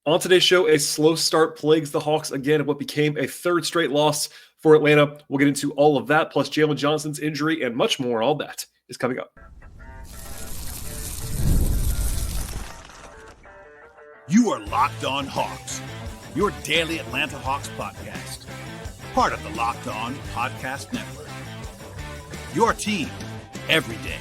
On today's show, a slow start plagues the Hawks again of what became a third straight loss for Atlanta. We'll get into all of that, plus Jalen Johnson's injury and much more. All that is coming up. You are Locked On Hawks, your daily Atlanta Hawks podcast. Part of the Locked On Podcast Network. Your team every day.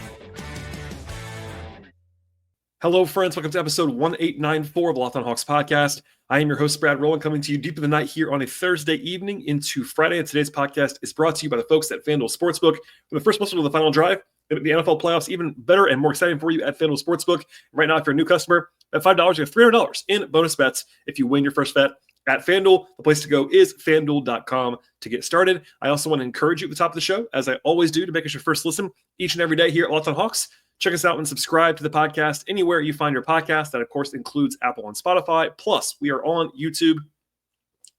Hello, friends. Welcome to episode 1894 of the Locked On Hawks podcast. I am your host, Rowland, coming to you deep in the night here on a Thursday evening into Friday. And today's podcast is brought to you by the folks at FanDuel Sportsbook. For the first whistle of the final drive, the NFL playoffs, even better and more exciting for you at FanDuel Sportsbook. Right now, if you're a new customer, at $5, you have $300 in bonus bets if you win your first bet at FanDuel. The place to go is FanDuel.com to get started. I also want to encourage you at the top of the show, as I always do, to make us your first listen each and every day here at Locked On Hawks. Check us out and subscribe to the podcast anywhere you find your podcast. That, of course, includes Apple and Spotify. Plus, we are on YouTube.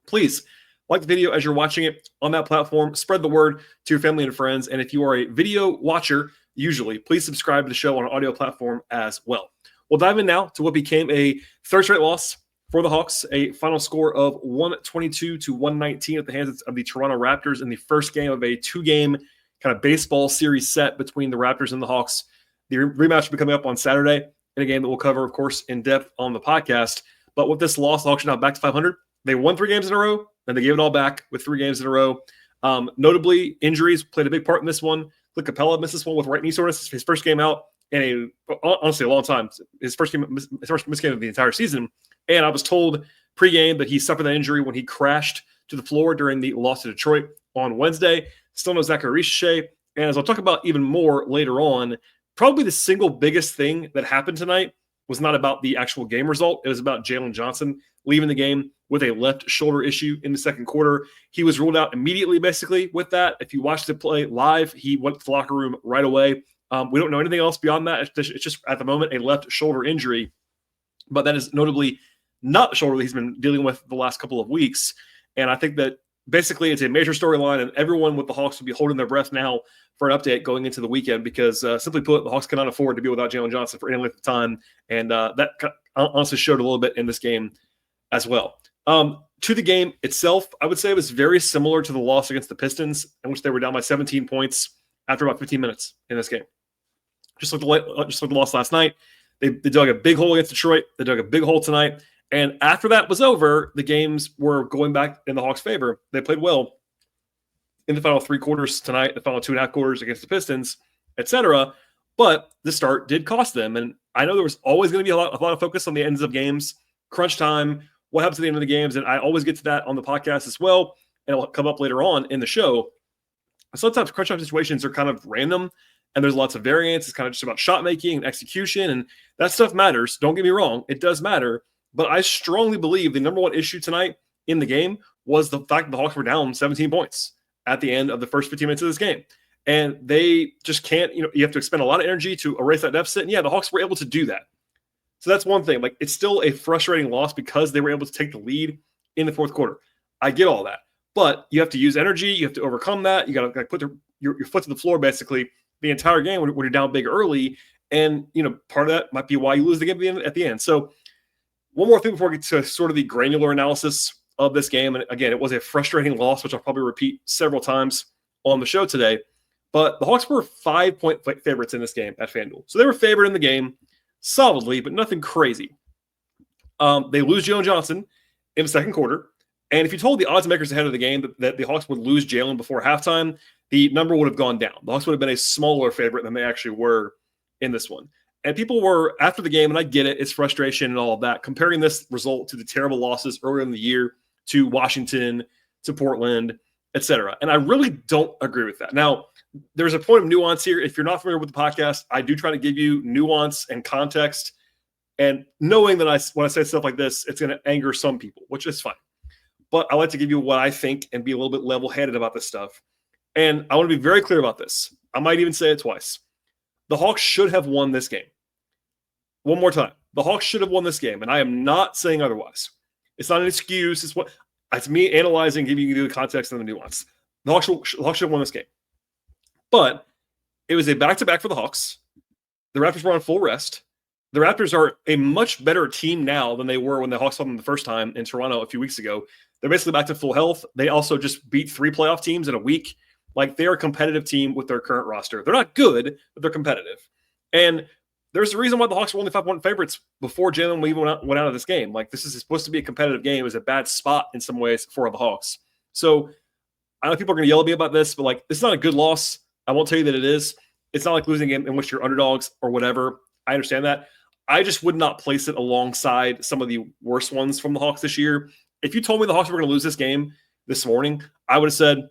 Please like the video as you're watching it on that platform. Spread the word to your family and friends. And if you are a video watcher, usually, please subscribe to the show on an audio platform as well. We'll dive in now to what became a third straight loss for the Hawks, a final score of 122-119 at the hands of the Toronto Raptors in the first game of a two-game kind of baseball series set between the Raptors and the Hawks. The rematch will be coming up on Saturday in a game that we'll cover, of course, in depth on the podcast. But with this loss, the Hawks are now back to 500. They won 3 games in a row, and they gave it all back with 3 games in a row. Notably, injuries played a big part in this one. Clint Capela missed this one with right knee soreness. His first game out in honestly a long time. His first missed game of the entire season. And I was told pregame that he suffered that injury when he crashed to the floor during the loss to Detroit on Wednesday. Still no Zachary Richey. And as I'll talk about even more later on, probably the single biggest thing that happened tonight was not about the actual game result. It was about Jalen Johnson leaving the game with a left shoulder issue in the second quarter. He was ruled out immediately, basically, with that. If you watched it play live, he went to the locker room right away. We don't know anything else beyond that. It's just, at the moment, a left shoulder injury. But that is notably not the shoulder that he's been dealing with the last couple of weeks. And I think that basically it's a major storyline, and everyone with the Hawks will be holding their breath now for an update going into the weekend because, simply put, the Hawks cannot afford to be without Jalen Johnson for any length of time. And that honestly showed a little bit in this game as well. To the game itself, I would say it was very similar to the loss against the Pistons, in which they were down by 17 points after about 15 minutes in this game. Just like the loss last night, they dug a big hole against Detroit. They dug a big hole tonight. And after that was over, the games were going back in the Hawks' favor. They played well in the final 3 quarters tonight, the final 2.5 quarters against the Pistons, etc. But the start did cost them. And I know there was always going to be a lot of focus on the ends of games, crunch time, what happens at the end of the games. And I always get to that on the podcast as well. And it'll come up later on in the show. Sometimes crunch time situations are kind of random and there's lots of variance. It's kind of just about shot making and execution. And that stuff matters. Don't get me wrong. It does matter. But I strongly believe the number one issue tonight in the game was the fact that the Hawks were down 17 points at the end of the first 15 minutes of this game. And they just can't, you have to expend a lot of energy to erase that deficit. And yeah, the Hawks were able to do that. So that's one thing. Like, it's still a frustrating loss because they were able to take the lead in the fourth quarter. I get all that. But you have to use energy. You have to overcome that. You got to put your foot to the floor basically the entire game when you're down big early. And, part of that might be why you lose the game at the end. So one more thing before we get to sort of the granular analysis of this game. And again, it was a frustrating loss, which I'll probably repeat several times on the show today. But the Hawks were 5-point favorites in this game at FanDuel. So they were favored in the game solidly, but nothing crazy. They lose Jalen Johnson in the second quarter. And if you told the odds makers ahead of the game that the Hawks would lose Jalen before halftime, the number would have gone down. The Hawks would have been a smaller favorite than they actually were in this one. And people were, after the game, and I get it, it's frustration and all of that, comparing this result to the terrible losses earlier in the year to Washington, to Portland, etc. And I really don't agree with that. Now, there's a point of nuance here. If you're not familiar with the podcast, I do try to give you nuance and context. And knowing that when I say stuff like this, it's going to anger some people, which is fine. But I like to give you what I think and be a little bit level-headed about this stuff. And I want to be very clear about this. I might even say it twice. The Hawks should have won this game. One more time. The Hawks should have won this game, and I am not saying otherwise. It's not an excuse. It's me analyzing, giving you the context and the nuance. The Hawks should have won this game. But it was a back-to-back for the Hawks. The Raptors were on full rest. the Raptors are a much better team now than they were when the Hawks saw them the first time in Toronto a few weeks ago. They're basically back to full health. They also just beat 3 playoff teams in a week. Like, they're a competitive team with their current roster. They're not good, but they're competitive. And there's a reason why the Hawks were only 5-point favorites before Jalen even went out of this game. Like, this is supposed to be a competitive game. It was a bad spot in some ways for the Hawks. So I know people are going to yell at me about this, but like, this is not a good loss. I won't tell you that it is. It's not like losing a game in which you're underdogs or whatever. I understand that. I just would not place it alongside some of the worst ones from the Hawks this year. If you told me the Hawks were going to lose this game this morning, I would have said,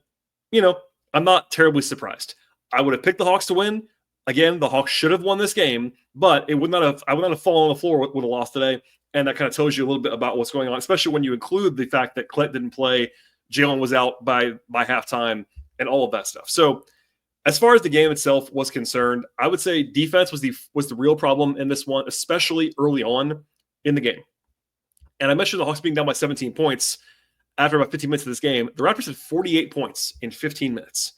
I'm not terribly surprised. I would have picked the Hawks to win. Again, the Hawks should have won this game, but I would not have fallen on the floor with a loss today. And that kind of tells you a little bit about what's going on, especially when you include the fact that Clint didn't play, Jalen was out by halftime, and all of that stuff. So as far as the game itself was concerned, I would say defense was the real problem in this one, especially early on in the game. And I mentioned the Hawks being down by 17 points after about 15 minutes of this game. The Raptors had 48 points in 15 minutes.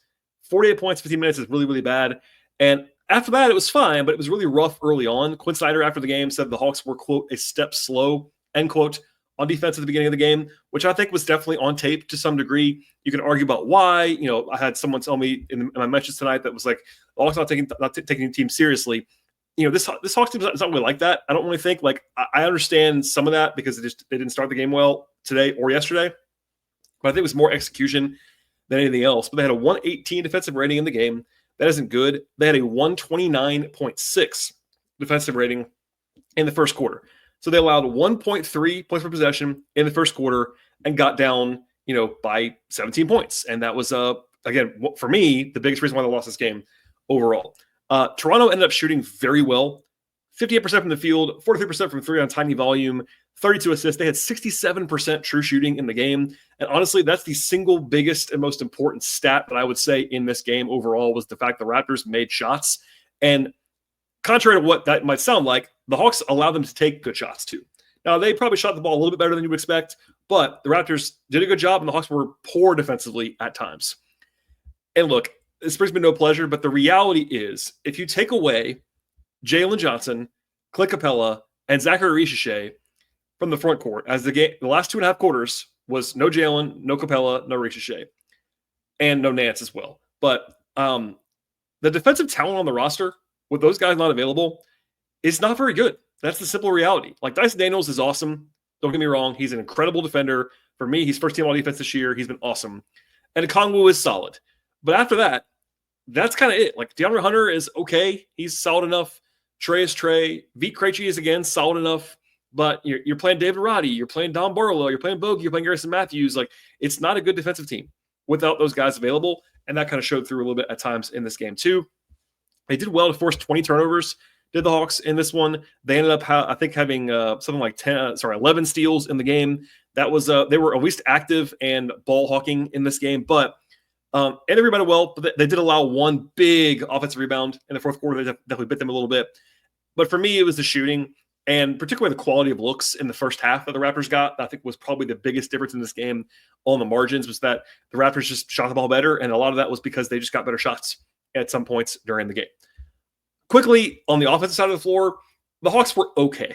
48 points, 15 minutes is really, really bad. And after that, it was fine, but it was really rough early on. Quinn Snyder, after the game, said the Hawks were, quote, a step slow, end quote, on defense at the beginning of the game, which I think was definitely on tape to some degree. You can argue about why. I had someone tell me in my mentions tonight that was like, the Hawks not taking the team seriously. This Hawks team is not really like that. I don't really think. Like, I understand some of that because they didn't start the game well today or yesterday, but I think it was more execution than anything else. But they had a 118 defensive rating in the game. That isn't good. They had a 129.6 defensive rating in the first quarter. So they allowed 1.3 points per possession in the first quarter and got down, by 17 points. And that was, again, for me, the biggest reason why they lost this game overall. Toronto ended up shooting very well. 58% from the field, 43% from three on tiny volume, 32 assists. They had 67% true shooting in the game. And honestly, that's the single biggest and most important stat that I would say in this game overall was the fact the Raptors made shots. And contrary to what that might sound like, the Hawks allowed them to take good shots too. Now, they probably shot the ball a little bit better than you would expect, but the Raptors did a good job and the Hawks were poor defensively at times. And look, this brings me no pleasure, but the reality is if you take away Jalen Johnson, Clint Capela, and Zachary Richeche from the front court, as the last 2.5 quarters was no Jalen, no Capela, no Richeche, and no Nance as well. But the defensive talent on the roster, with those guys not available, is not very good. That's the simple reality. Like, Dyson Daniels is awesome. Don't get me wrong. He's an incredible defender. For me, he's first team all defense this year. He's been awesome. And Okongwu is solid. But after that, that's kind of it. Like, DeAndre Hunter is okay. He's solid enough. Trey is Trey. Vit Krejci is, again, solid enough. But you're playing David Roddy. You're playing Dom Barlow. You're playing Bogey. You're playing Garrison Matthews. Like, it's not a good defensive team without those guys available. And that kind of showed through a little bit at times in this game, too. They did well to force 20 turnovers, did the Hawks in this one. They ended up, having something like 11 steals in the game. That was they were at least active and ball hawking in this game. But and everybody well, but they did allow one big offensive rebound in the fourth quarter. They definitely bit them a little bit. But for me, it was the shooting and particularly the quality of looks in the first half that the Raptors got. I think was probably the biggest difference in this game on the margins was that the Raptors just shot the ball better. And a lot of that was because they just got better shots at some points during the game. Quickly, on the offensive side of the floor, the Hawks were okay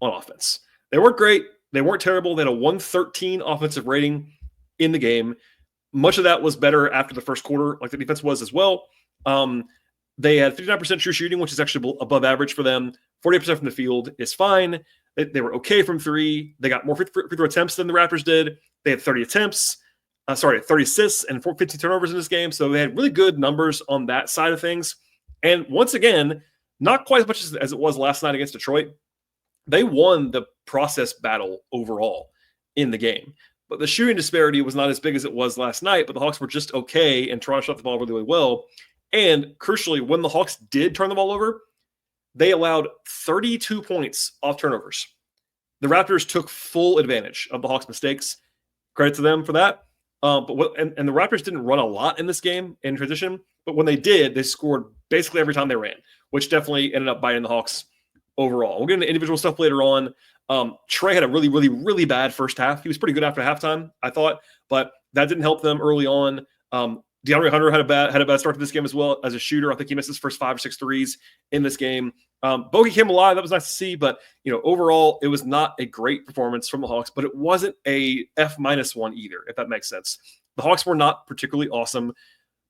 on offense. They weren't great. They weren't terrible. They had a 113 offensive rating in the game. Much of that was better after the first quarter, like the defense was as well. They had 59% true shooting, which is actually above average for them. 48% from the field is fine. They were okay from three. They got more free throw attempts than the Raptors did. They had 30 assists and 50 turnovers in this game. So they had really good numbers on that side of things. And once again, not quite as much as it was last night against Detroit. They won the process battle overall in the game. But the shooting disparity was not as big as it was last night, but the Hawks were just okay, and Toronto shot the ball really, really well. And crucially, when the Hawks did turn the ball over, they allowed 32 points off turnovers. The Raptors took full advantage of the Hawks' mistakes. Credit to them for that. And the Raptors didn't run a lot in this game in transition, but when they did, they scored basically every time they ran, which definitely ended up biting the Hawks overall. We'll get into individual stuff later on. Trey had a really, really, really bad first half. He was pretty good after halftime, I thought, but that didn't help them early on. DeAndre Hunter had a bad start to this game as well as a shooter. I think he missed his first 5 or 6 threes in this game. Bogey came alive. That was nice to see. But, overall, it was not a great performance from the Hawks, but it wasn't a F-1 either, if that makes sense. The Hawks were not particularly awesome,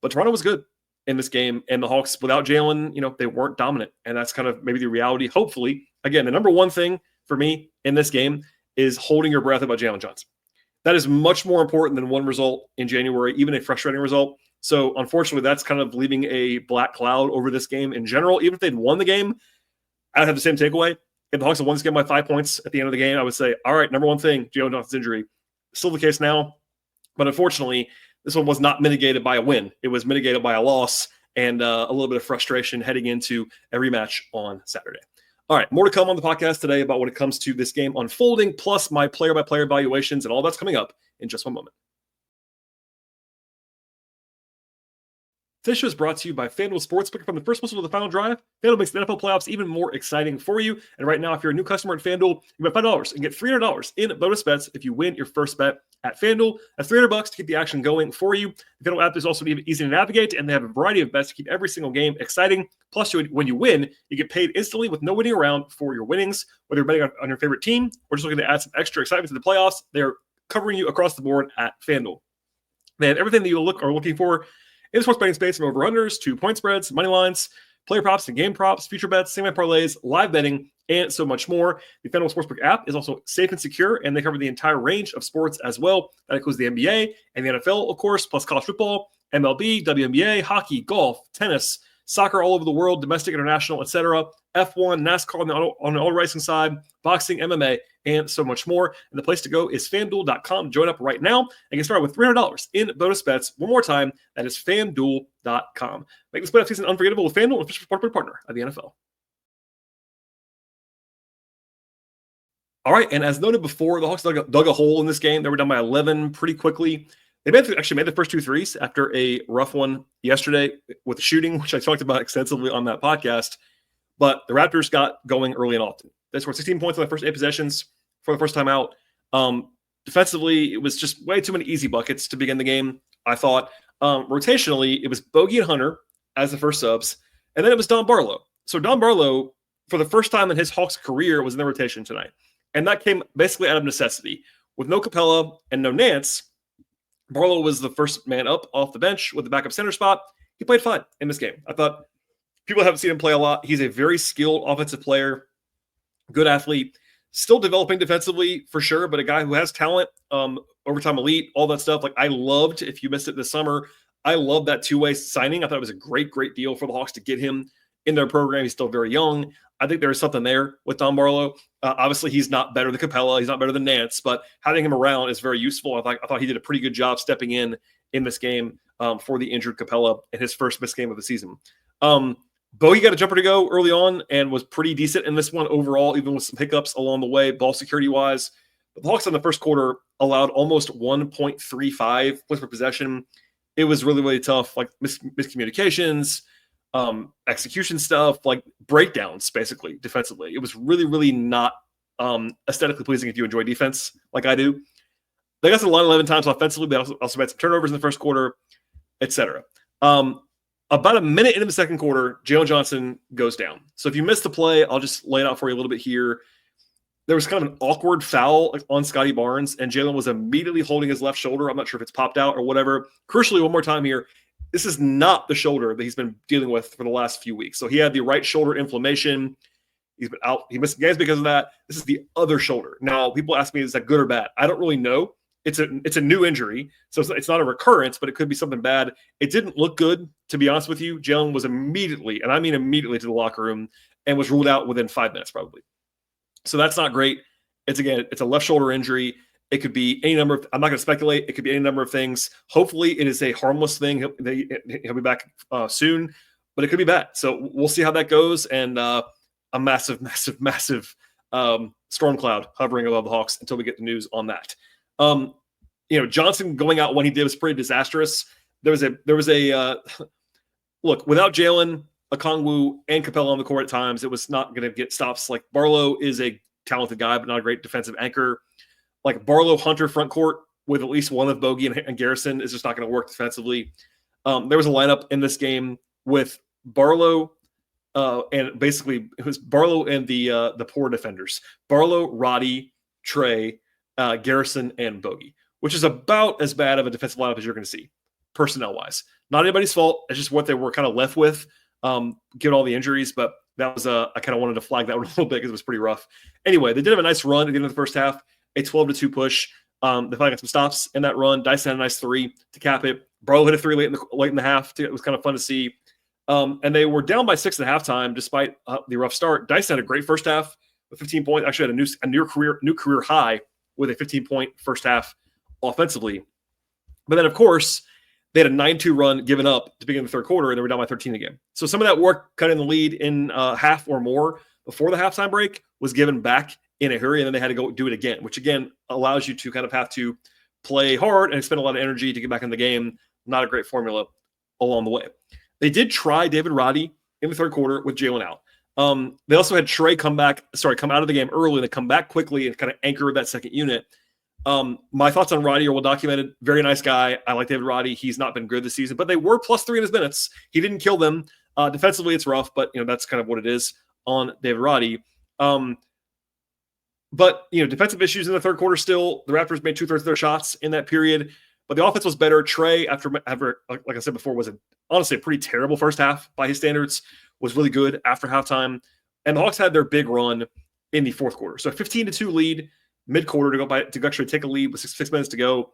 but Toronto was good in this game. And the Hawks, without Jalen, they weren't dominant. And that's kind of maybe the reality. Hopefully, again, the number one thing for me in this game is holding your breath about Jalen Johnson. That is much more important than one result in January, even a frustrating result. So, unfortunately, that's kind of leaving a black cloud over this game in general. Even if they'd won the game, I'd have the same takeaway. If the Hawks had won this game by 5 points at the end of the game, I would say, all right, number one thing, Jalen Johnson's injury. Still the case now. But unfortunately, this one was not mitigated by a win. It was mitigated by a loss and a little bit of frustration heading into a rematch on Saturday. All right, more to come on the podcast today about when it comes to this game unfolding, plus my player-by-player evaluations, and all that's coming up in just one moment. This show is brought to you by FanDuel Sportsbook. From the first whistle to the final drive, FanDuel makes the NFL playoffs even more exciting for you. And right now, if you're a new customer at FanDuel, you bet $5 and get $300 in bonus bets if you win your first bet at FanDuel. That's $300 to keep the action going for you. The FanDuel app is also easy to navigate, and they have a variety of bets to keep every single game exciting. Plus, when you win, you get paid instantly with no waiting around for your winnings. Whether you're betting on your favorite team or just looking to add some extra excitement to the playoffs, they're covering you across the board at FanDuel. They have everything that you are looking for in the sports betting space, from over-unders to point spreads, money lines, player props and game props, future bets, same-game parlays, live betting, and so much more. The FanDuel Sportsbook app is also safe and secure, and they cover the entire range of sports as well. That includes the NBA and the NFL, of course, plus college football, MLB, WNBA, hockey, golf, tennis, soccer all over the world, domestic, international, etc. F1, NASCAR on the auto racing side, boxing, MMA, and so much more. And the place to go is FanDuel.com. Join up right now and get started with $300 in bonus bets. One more time, that is FanDuel.com. Make this playoff season unforgettable with FanDuel, an official sportsbook partner of the NFL. All right, and as noted before, the Hawks dug a hole in this game. They were down by 11 pretty quickly. They actually made the first 2 threes after a rough one yesterday with the shooting, which I talked about extensively on that podcast. But the Raptors got going early and often. They scored 16 points on the first 8 possessions for the first time out. Defensively, it was just way too many easy buckets to begin the game, I thought. Rotationally, it was Bogey and Hunter as the first subs, and then it was Dom Barlow. So Dom Barlow, for the first time in his Hawks career, was in the rotation tonight. And that came basically out of necessity. With no Capela and no Nance, Barlow was the first man up off the bench with the backup center spot. He played fine in this game. I thought people haven't seen him play a lot. He's a very skilled offensive player, good athlete, still developing defensively for sure, but a guy who has talent, overtime elite, all that stuff. Like, I loved, if you missed it this summer, I loved that two-way signing. I thought it was a great, great deal for the Hawks to get him in their program. He's still very young. I think there is something there with Dom Barlow. Obviously, he's not better than Capela. He's not better than Nance, but having him around is very useful. I thought he did a pretty good job stepping in this game for the injured Capela in his first missed game of the season. Bogey got a jumper to go early on and was pretty decent in this one overall, even with some hiccups along the way, ball security-wise. But the Hawks in the first quarter allowed almost 1.35 points per possession. It was really, really tough, like miscommunications, execution stuff, like breakdowns, basically, defensively. It was really, really not aesthetically pleasing if you enjoy defense like I do. They got to the line 11 times offensively. They also made some turnovers in the first quarter, etc. About a minute into the second quarter, Jalen Johnson goes down. So if you missed the play, I'll just lay it out for you a little bit here. There was kind of an awkward foul on Scotty Barnes, and Jalen was immediately holding his left shoulder. I'm not sure if it's popped out or whatever. Crucially, one more time here, this is not the shoulder that he's been dealing with for the last few weeks. So he had the right shoulder inflammation. He's been out. He missed games because of that. This is the other shoulder. Now, people ask me, is that good or bad? I don't really know. It's a new injury, so it's not a recurrence, but it could be something bad. It didn't look good, to be honest with you. Jalen was immediately, and I mean immediately, to the locker room and was ruled out within 5 minutes probably. So that's not great. It's a left shoulder injury. It could be any number of, I'm not going to speculate. It could be any number of things. Hopefully it is a harmless thing. He'll be back soon, but it could be bad. So we'll see how that goes. And a massive, massive, massive storm cloud hovering above the Hawks until we get the news on that. Johnson going out when he did was pretty disastrous. There was a look, without Jalen, Okongwu, and Capela on the court at times, it was not going to get stops. Like, Barlow is a talented guy, but not a great defensive anchor. Like, Barlow Hunter front court with at least one of Bogey and Garrison is just not going to work defensively. There was a lineup in this game with Barlow, and basically it was Barlow and the poor defenders: Barlow, Roddy, Trey, Garrison, and Bogey, which is about as bad of a defensive lineup as you're going to see, personnel wise. Not anybody's fault. It's just what they were kind of left with, given all the injuries. But that was I kind of wanted to flag that one a little bit because it was pretty rough. Anyway, they did have a nice run at the end of the first half, a 12-2 push. They finally got some stops in that run. Dyson had a nice 3 to cap it. Barlow hit a 3 late in the half. It was kind of fun to see. And they were down by 6 at halftime despite the rough start. Dyson had a great first half with 15 points. Actually had a new career high with a 15-point first half offensively. But then, of course, they had a 9-2 run given up to begin the third quarter, and they were down by 13 again. So some of that work cutting the lead in half or more before the halftime break was given back in a hurry, and then they had to go do it again, which, again, allows you to kind of have to play hard and expend a lot of energy to get back in the game. Not a great formula along the way. They did try David Roddy in the third quarter with Jalen out. They also had Trey come out of the game early and then come back quickly and kind of anchor that second unit. My thoughts on Roddy are well documented. Very nice guy. I like David Roddy. He's not been good this season, but they were +3 in his minutes. He didn't kill them. Defensively, it's rough, but that's kind of what it is on David Roddy. But defensive issues in the third quarter still. The Raptors made 2/3 of their shots in that period, but the offense was better. Trey, after like I said before, was honestly a pretty terrible first half by his standards, was really good after halftime. And the Hawks had their big run in the fourth quarter. So a 15-2 lead mid-quarter to actually take a lead with 6 minutes to go.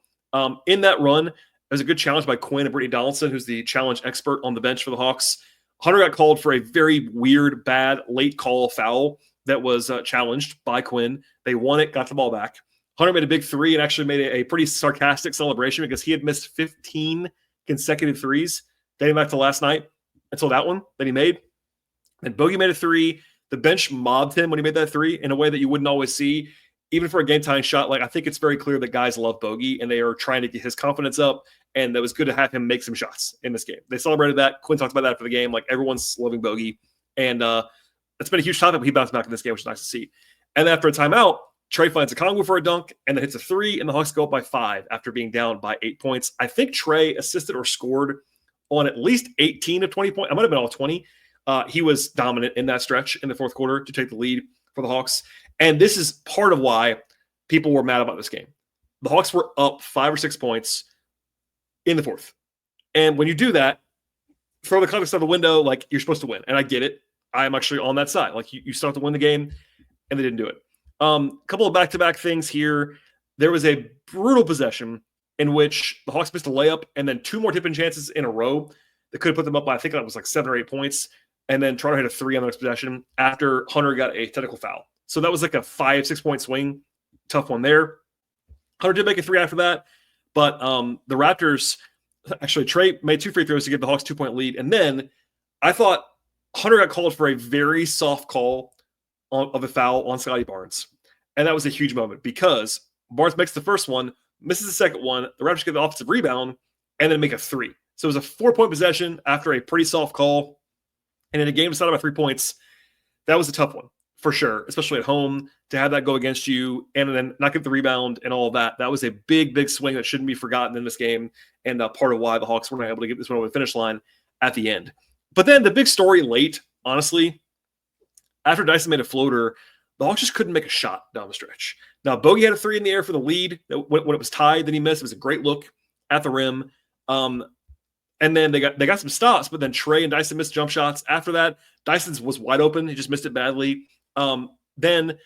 In that run, there was a good challenge by Quinn and Brittany Donaldson, who's the challenge expert on the bench for the Hawks. Hunter got called for a very weird, bad, late call foul that was challenged by Quinn. They won it, got the ball back. Hunter made a big 3 and actually made a pretty sarcastic celebration because he had missed 15 consecutive threes dating back to last night until that one that he made. And Bogey made a 3. The bench mobbed him when he made that 3 in a way that you wouldn't always see. Even for a game-tying shot, I think it's very clear that guys love Bogey, and they are trying to get his confidence up, and it was good to have him make some shots in this game. They celebrated that. Quinn talked about that after the game. Everyone's loving Bogey, and it's been a huge topic, but he bounced back in this game, which is nice to see. And after a timeout, Trey finds a Congo for a dunk, and then hits a 3, and the Hawks go up by 5 after being down by 8 points. I think Trey assisted or scored on at least 18 of 20 points. I might have been all 20. He was dominant in that stretch in the fourth quarter to take the lead for the Hawks. And this is part of why people were mad about this game. The Hawks were up 5 or 6 points in the fourth. And when you do that, throw the context out the window, you're supposed to win. And I get it. I'm actually on that side. You still have to win the game, and they didn't do it. Couple of back-to-back things here. There was a brutal possession in which the Hawks missed a layup and then 2 more tip-in chances in a row that could have put them up by, I think that was 7 or 8 points. And then Toronto hit a 3 on the next possession after Hunter got a technical foul. So that was a 5-6 point swing. Tough one there. Hunter did make a 3 after that. But the Raptors, actually, Trey made 2 free throws to give the Hawks 2-point lead. And then I thought Hunter got called for a very soft call of a foul on Scotty Barnes. And that was a huge moment because Barnes makes the first one, misses the second one. The Raptors get the offensive rebound and then make a 3. So it was a 4-point possession after a pretty soft call. And in a game decided by 3 points, that was a tough one. For sure, especially at home, to have that go against you and then not get the rebound and all of that. That was a big, big swing that shouldn't be forgotten in this game, and part of why the Hawks were not able to get this one over the finish line at the end. But then the big story late, honestly, after Dyson made a floater, the Hawks just couldn't make a shot down the stretch. Now, Bogey had a 3 in the air for the lead. When it was tied, then he missed. It was a great look at the rim. And then they got some stops, but then Trey and Dyson missed jump shots. After that, Dyson's was wide open. He just missed it badly. Then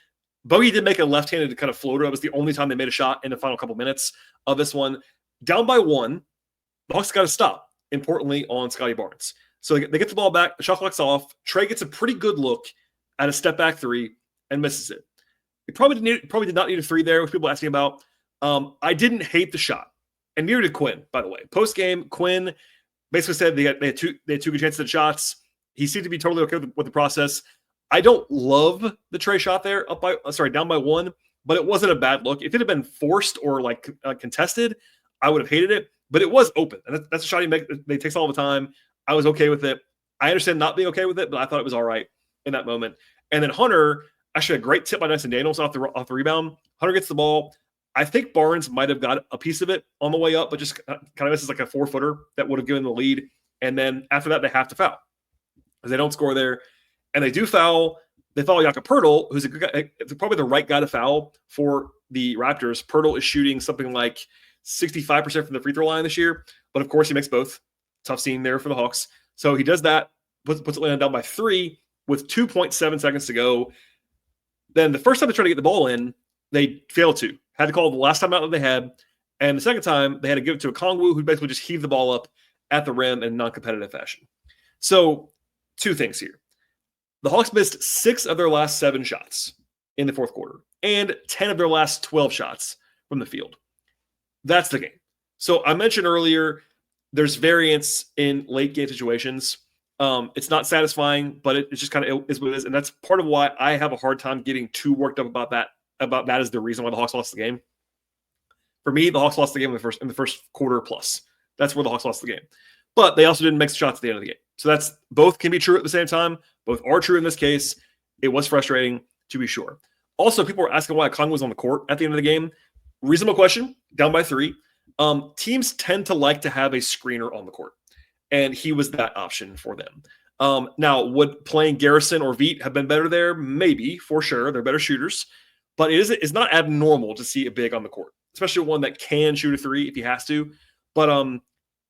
Bogey did make a left-handed kind of floater. That was the only time they made a shot in the final couple minutes of this one. Down by 1, the Hawks got to stop, importantly, on Scotty Barnes. So they get the ball back, the shot clock's off. Trey gets a pretty good look at a step-back 3 and misses it. He probably did not need a 3 there, which people asking about. I didn't hate the shot, and neither did Quinn, by the way. Post-game, Quinn basically said they had 2 good chances at shots. He seemed to be totally okay with the process. I don't love the Trey shot there down by 1, but it wasn't a bad look. If it had been forced or contested, I would have hated it, but it was open. And that's a shot he takes all the time. I was okay with it. I understand not being okay with it, but I thought it was all right in that moment. And then Hunter, actually a great tip by Dyson Daniels off the rebound. Hunter gets the ball. I think Barnes might have got a piece of it on the way up, but just kind of misses like a 4-footer that would have given the lead. And then after that, they have to foul because they don't score there. And they do foul. They foul Jakob Poeltl, who's a good guy, probably the right guy to foul for the Raptors. Poeltl is shooting something like 65% from the free throw line this year. But of course, he makes both. Tough scene there for the Hawks. So he does that, puts Atlanta down by 3 with 2.7 seconds to go. Then the first time they tried to get the ball in, they failed to. Had to call the last time out that they had. And the second time, they had to give it to Okongwu, who basically just heaved the ball up at the rim in non-competitive fashion. So, 2 things here. The Hawks missed 6 of their last 7 shots in the fourth quarter and 10 of their last 12 shots from the field. That's the game. So, I mentioned earlier, there's variance in late game situations. It's not satisfying, but it just kind of is what it is. And that's part of why I have a hard time getting too worked up about that as the reason why the Hawks lost the game. For me, the Hawks lost the game in the first quarter plus. That's where the Hawks lost the game. But they also didn't make shots at the end of the game. So that's both can be true at the same time. Both are true in this case. It was frustrating, to be sure. Also, people were asking why Kong was on the court at the end of the game. Reasonable question, down by 3. Teams tend to like to have a screener on the court, and he was that option for them. Now, would playing Garrison or Veet have been better there? Maybe, for sure. They're better shooters. But it's not abnormal to see a big on the court, especially one that can shoot a 3 if he has to. But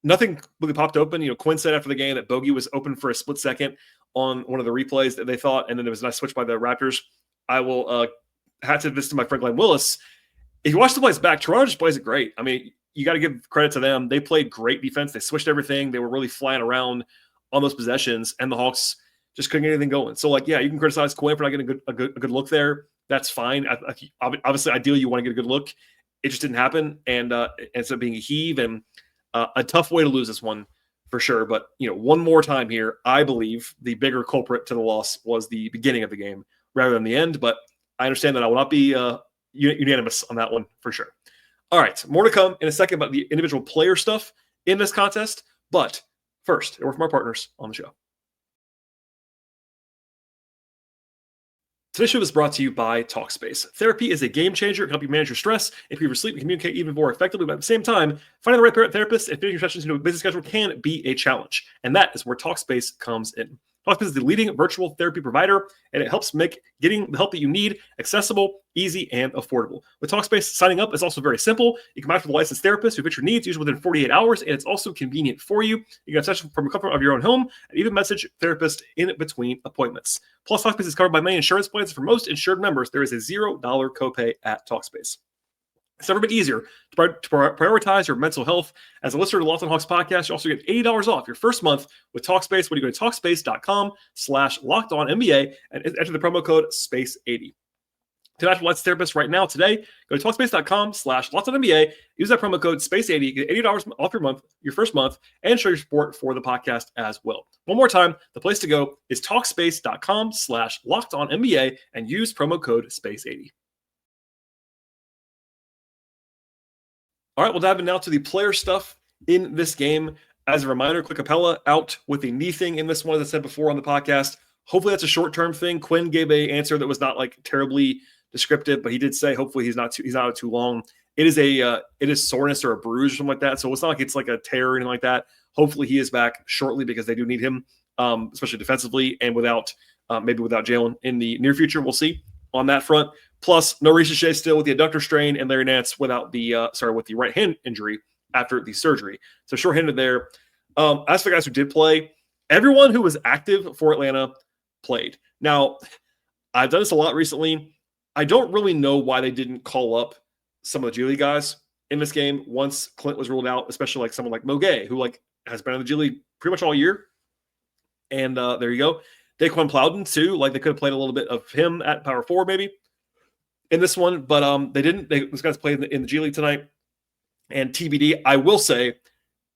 nothing really popped open. Quinn said after the game that Bogey was open for a split second on one of the replays that they thought, and then there was a nice switch by the Raptors. I will hat tip this to my friend Glenn Willis. If you watch the plays back, Toronto just plays it great. I mean, you got to give credit to them. They played great defense. They switched everything. They were really flying around on those possessions, and the Hawks just couldn't get anything going. So, you can criticize Quinn for not getting a good look there. That's fine. Obviously, ideally, you want to get a good look. It just didn't happen, and it ends up being a heave and a tough way to lose this one for sure. But, one more time here, I believe the bigger culprit to the loss was the beginning of the game rather than the end. But I understand that I will not be unanimous on that one for sure. All right, more to come in a second about the individual player stuff in this contest. But first, a word from our partners on the show. Today's show is brought to you by Talkspace. Therapy is a game changer. It can help you manage your stress, improve your sleep, and communicate even more effectively. But at the same time, finding the right therapist and fitting your sessions into a busy schedule can be a challenge. And that is where Talkspace comes in. Talkspace is the leading virtual therapy provider, and it helps make getting the help that you need accessible, easy, and affordable. With Talkspace, signing up is also very simple. You can match with a licensed therapist who fits your needs, usually within 48 hours, and it's also convenient for you. You can have sessions from the comfort of your own home, and even message therapists in between appointments. Plus, Talkspace is covered by many insurance plans, and for most insured members, there is a $0 copay at Talkspace. It's never been easier to prioritize your mental health. As a listener to the Locked On Hawks podcast, you also get $80 off your first month with Talkspace when you go to Talkspace.com/LockedOnNBA and enter the promo code SPACE80. To match with a licensed therapist right now today, go to Talkspace.com/LockedOnNBA, use that promo code SPACE80, get $80 off your first month, and show your support for the podcast as well. One more time, the place to go is Talkspace.com/LockedOnNBA and use promo code SPACE80. All right, we'll dive in now to the player stuff in this game. As a reminder, Clint Capela out with a knee thing in this one, as I said before on the podcast. Hopefully that's a short-term thing. Quinn gave an answer that was not terribly descriptive, but he did say hopefully he's not out too long. It is soreness or a bruise or something like that. So it's not like it's like a tear or anything like that. Hopefully he is back shortly because they do need him, especially defensively, and maybe without Jalen in the near future. We'll see on that front. Plus, no Shea still with the adductor strain, and Larry Nance with the right hand injury after the surgery. So short-handed there. As for guys who did play, everyone who was active for Atlanta played. Now, I've done this a lot recently. I don't really know why they didn't call up some of the G League guys in this game once Clint was ruled out, especially someone like Mogay, who has been in the G League pretty much all year. And there you go. Daquan Plowden, too. They could have played a little bit of him at power forward maybe in this one, but they didn't. Those guys played in the G League tonight. And TBD, I will say,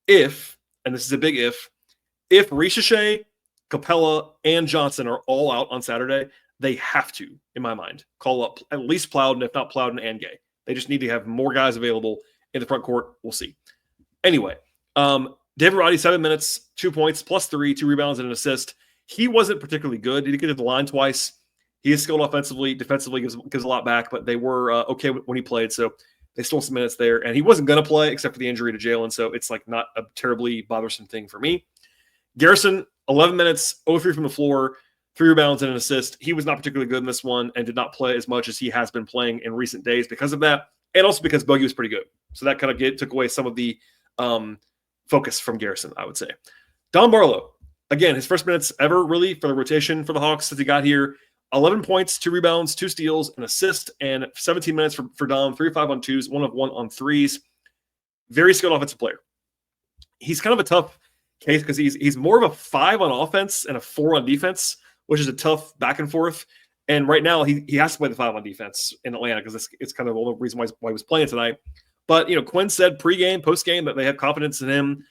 if, and this is a big if Shea, Capela, and Johnson are all out on Saturday, they have to, in my mind, call up at least Plowden, if not Plowden and Gay. They just need to have more guys available in the front court. We'll see. Anyway, David Roddy, 7 minutes, 2 points, +3, 2 rebounds, and an assist. He wasn't particularly good. He did get to the line twice. He is skilled offensively. Defensively gives a lot back, but they were okay when he played. So They stole some minutes there, and he wasn't going to play except for the injury to Jalen, so it's like not a terribly bothersome thing for me. Garrison, 11 minutes, 0-3 from the floor, 3 rebounds and an assist. He was not particularly good in this one and did not play as much as he has been playing in recent days because of that, and also because Bogey was pretty good. So that kind of took away some of the focus from Garrison, I would say. Dom Barlow, again, his first minutes ever really for the rotation for the Hawks since he got here. 11 points, 2 rebounds, 2 steals, an assist, and 17 minutes for Dom, 3 of 5 on 2s, 1 of 1 on 3s. Very skilled offensive player. He's kind of a tough case because he's more of a 5 on offense and a 4 on defense, which is a tough back and forth. And right now he has to play the 5 on defense in Atlanta because it's kind of the only reason why he was playing tonight. But Quinn said pregame, postgame that they have confidence in him.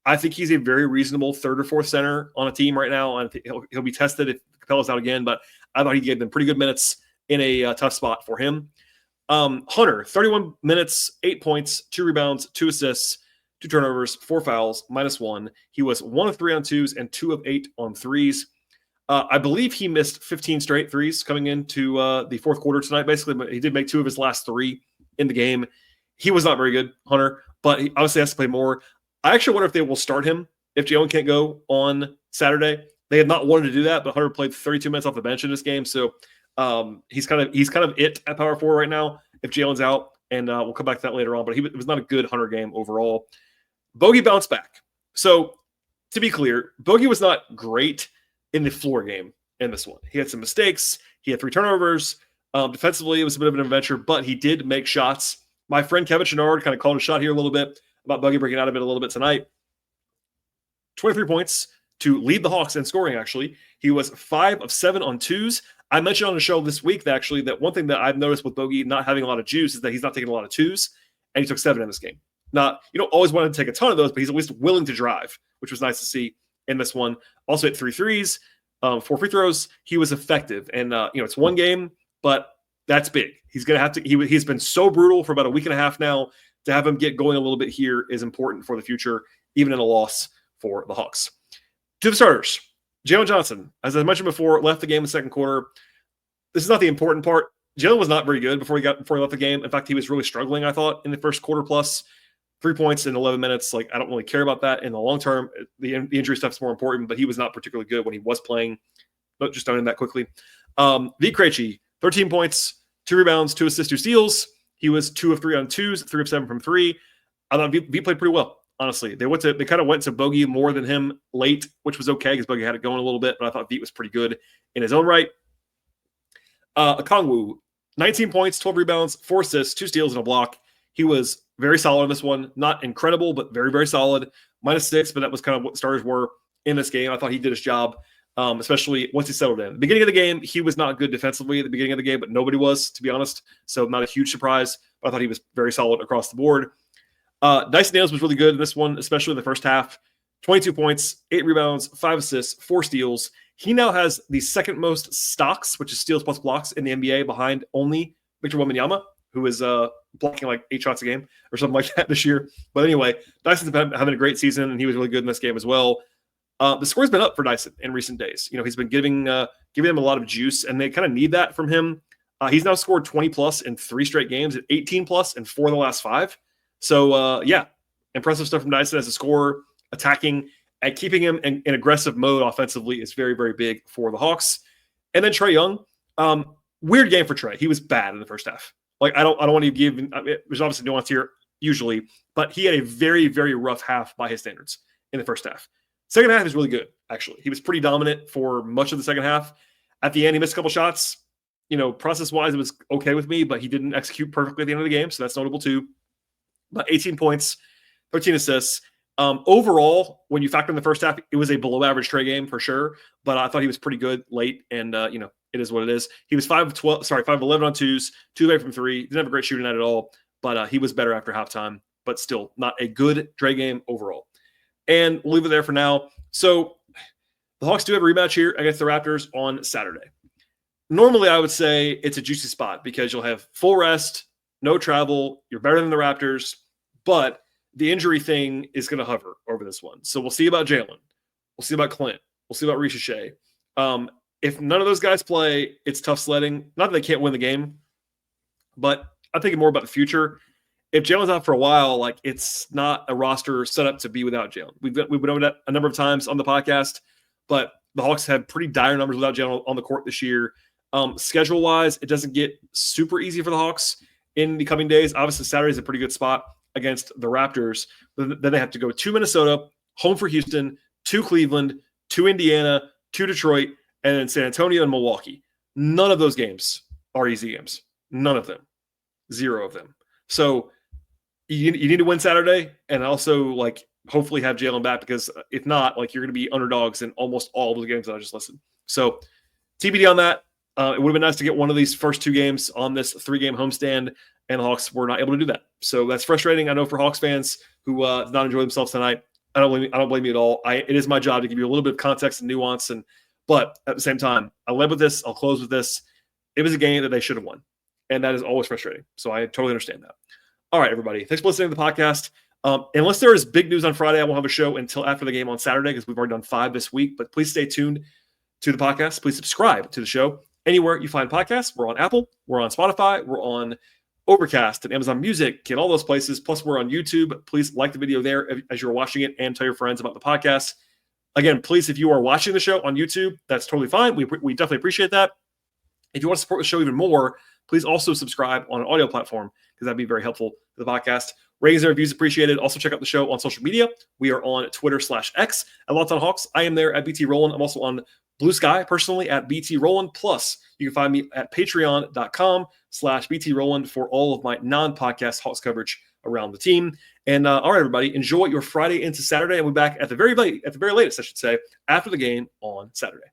I think he's a very reasonable 3rd or 4th center on a team right now. And he'll be tested if Capela's out again, but I thought he gave them pretty good minutes in a tough spot for him. Hunter, 31 minutes, 8 points, 2 rebounds, 2 assists, 2 turnovers, 4 fouls, -1. He was 1 of 3 on 2s and 2 of 8 on 3s. I believe he missed 15 straight threes coming into the fourth quarter tonight, basically, but he did make 2 of his last 3 in the game. He was not very good, Hunter, but he obviously has to play more. I actually wonder if they will start him if Jalen can't go on Saturday. They had not wanted to do that, but Hunter played 32 minutes off the bench in this game, so he's kind of it at power forward right now if Jalen's out, and we'll come back to that later on. But it was not a good Hunter game overall. Bogey bounced back. So to be clear, Bogey was not great in the floor game in this one. He had some mistakes. He had 3 turnovers. Defensively, it was a bit of an adventure, but he did make shots. My friend Kevin Chenard kind of called a shot here a little bit about Bogey breaking out of it a little bit tonight. 23 points to lead the Hawks in scoring, actually. He was 5 of 7 on 2s. I mentioned on the show this week, actually, that one thing that I've noticed with Bogey not having a lot of juice is that he's not taking a lot of 2s, and he took 7 in this game. Not, you don't always want to take a ton of those, but he's at least willing to drive, which was nice to see in this one. Also hit 3 threes, 4 free throws. He was effective, and it's one game, but that's big. He's going to have to. He's been so brutal for about a week and a half now. To have him get going a little bit here is important for the future, even in a loss for the Hawks. To the starters, Jalen Johnson, as I mentioned before, left the game in the second quarter. This is not the important part. Jalen was not very good before he left the game. In fact, he was really struggling, I thought, in the first quarter plus. 3 points in 11 minutes. Like, I don't really care about that in the long term. The injury stuff is more important, but he was not particularly good when he was playing. But just done that quickly. V. Krejci, 13 points, 2 rebounds, 2 assists, 2 steals. He was 2 of 3 on 2s, 3 of 7 from 3. I thought V played pretty well, honestly. They kind of went to Bogey more than him late, which was okay because Bogey had it going a little bit, but I thought V was pretty good in his own right. Okongwu, 19 points, 12 rebounds, 4 assists, 2 steals, and a block. He was very solid in this one. Not incredible, but very, very solid. -6, but that was kind of what starters were in this game. I thought he did his job, especially once he settled in. The beginning of the game, he was not good defensively at the beginning of the game, but nobody was, to be honest. So not a huge surprise, but I thought he was very solid across the board. Dyson Daniels was really good in this one, especially in the first half. 22 points, 8 rebounds, 5 assists, 4 steals. He now has the second most stocks, which is steals plus blocks in the NBA, behind only Victor Wembanyama, who is blocking like 8 shots a game or something like that this year. But anyway, Dyson's been having a great season, and he was really good in this game as well. The score's been up for Dyson in recent days. He's been giving them a lot of juice, and they kind of need that from him. He's now scored 20-plus in 3 straight games, 18-plus in 4 of the last 5. So, impressive stuff from Dyson as a scorer, attacking, and keeping him in aggressive mode offensively is very, very big for the Hawks. And then Trae Young, weird game for Trae. He was bad in the first half. Like, I don't want to give – there's obviously nuance here usually, but he had a very, very rough half by his standards in the first half. Second half is really good, actually. He was pretty dominant for much of the second half. At the end, he missed a couple shots. Process-wise, it was okay with me, but he didn't execute perfectly at the end of the game, so that's notable too. But 18 points, 13 assists. Overall, when you factor in the first half, it was a below-average Trae game for sure, but I thought he was pretty good late, and, it is what it is. He was 5 of 11 on 2s, 2 away from 3. Didn't have a great shooting night at all, but he was better after halftime, but still not a good Trae game overall. And we'll leave it there for now. So the Hawks do have a rematch here against the Raptors on Saturday. Normally, I would say it's a juicy spot because you'll have full rest, no travel, you're better than the Raptors, but the injury thing is going to hover over this one. So we'll see about Jalen. We'll see about Clint. We'll see about Ricochet. If none of those guys play, it's tough sledding. Not that they can't win the game, but I'm thinking more about the future. if Jalen's out for a while, like it's not a roster set up to be without Jalen. We've been over that a number of times on the podcast, but the Hawks have pretty dire numbers without Jalen on the court this year. Schedule wise, it doesn't get super easy for the Hawks in the coming days. Obviously, Saturday is a pretty good spot against the Raptors. Then they have to go to Minnesota, home for Houston, to Cleveland, to Indiana, to Detroit, and then San Antonio and Milwaukee. None of those games are easy games. None of them. 0 of them. So you need to win Saturday and also like hopefully have Jalen back, because if not, like you're going to be underdogs in almost all of the games that I just listed. So TBD on that. It would have been nice to get one of these first 2 games on this 3-game homestand, and the Hawks were not able to do that. So that's frustrating. I know for Hawks fans who did not enjoy themselves tonight. I don't blame you at all. It is my job to give you a little bit of context and nuance, but at the same time, I led with this. I'll close with this. It was a game that they should have won, and that is always frustrating. So I totally understand that. All right, everybody. Thanks for listening to the podcast. Unless there is big news on Friday, I won't have a show until after the game on Saturday, because we've already done 5 this week. But please stay tuned to the podcast. Please subscribe to the show anywhere you find podcasts. We're on Apple. We're on Spotify. We're on Overcast and Amazon Music and all those places. Plus, we're on YouTube. Please like the video there as you're watching it and tell your friends about the podcast. Again, please, if you are watching the show on YouTube, that's totally fine. We definitely appreciate that. If you want to support the show even more, please also subscribe on an audio platform, because that'd be very helpful to the podcast. Ratings and reviews appreciated. Also, check out the show on social media. We are on Twitter/X at Locked On Hawks. I am there at BT Rowland. I'm also on Blue Sky personally at BT Rowland. Plus, you can find me at patreon.com/BT Rowland for all of my non-podcast Hawks coverage around the team. And all right, everybody, enjoy your Friday into Saturday. And we'll be back at the very latest, I should say, after the game on Saturday.